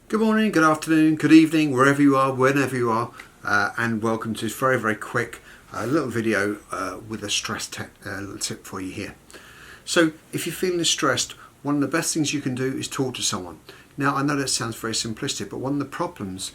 Good morning, good afternoon, good evening, wherever you are, whenever you are, and welcome to this very, very quick little video with a stress little tip for you here. So if you're feeling stressed, one of the best things you can do is talk to someone. Now I know that sounds very simplistic, but one of the problems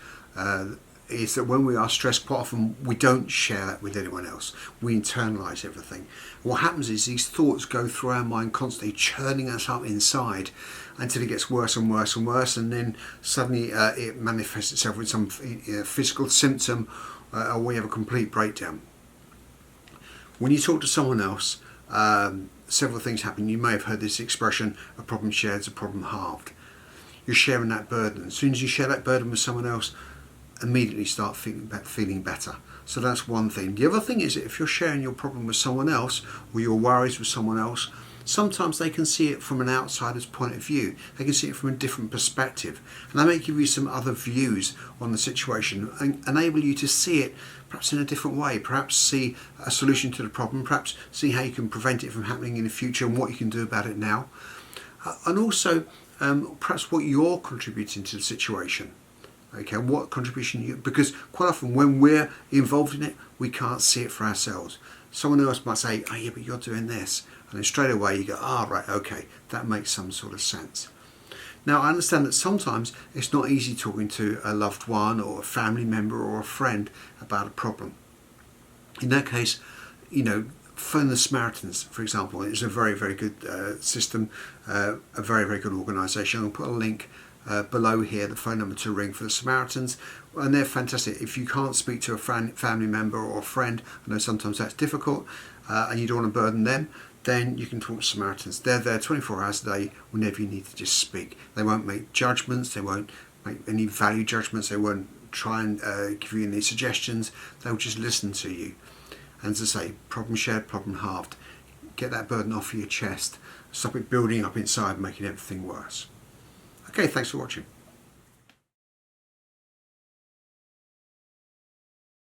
is that when we are stressed, quite often we don't share that with anyone else. We internalize everything. What happens is these thoughts go through our mind constantly, churning us up inside until it gets worse and worse and worse, and then suddenly it manifests itself with some physical symptom, or we have a complete breakdown. When you talk to someone else, several things happen. You may have heard this expression: a problem shared is a problem halved. You're sharing that burden. As soon as you share that burden with someone else, immediately start feeling better. So that's one thing. The other thing is that if you're sharing your problem with someone else, or your worries with someone else, sometimes they can see it from an outsider's point of view. They can see it from a different perspective, and that may give you some other views on the situation and enable you to see it perhaps in a different way, perhaps see a solution to the problem, perhaps see how you can prevent it from happening in the future and what you can do about it now, and also perhaps what you're contributing to the situation. Okay, what contribution you, because quite often when we're involved in it, we can't see it for ourselves. Someone else might say, oh yeah, but you're doing this. And then straight away you go, right, okay, that makes some sort of sense. Now I understand that sometimes it's not easy talking to a loved one or a family member or a friend about a problem. In that case, phone the Samaritans, for example. It's a very, very good system, a very, very good organisation. I'll put a link below here, the phone number to ring for the Samaritans, and they're fantastic. If you can't speak to a family member or a friend, I know sometimes that's difficult, and you don't want to burden them, then you can talk to Samaritans. They're there 24 hours a day whenever you need to just speak. They won't make judgments, they won't make any value judgments, they won't try and give you any suggestions, they'll just listen to you. And as I say, problem shared, problem halved. Get that burden off your chest, stop it building up inside, making everything worse. Okay, thanks for watching.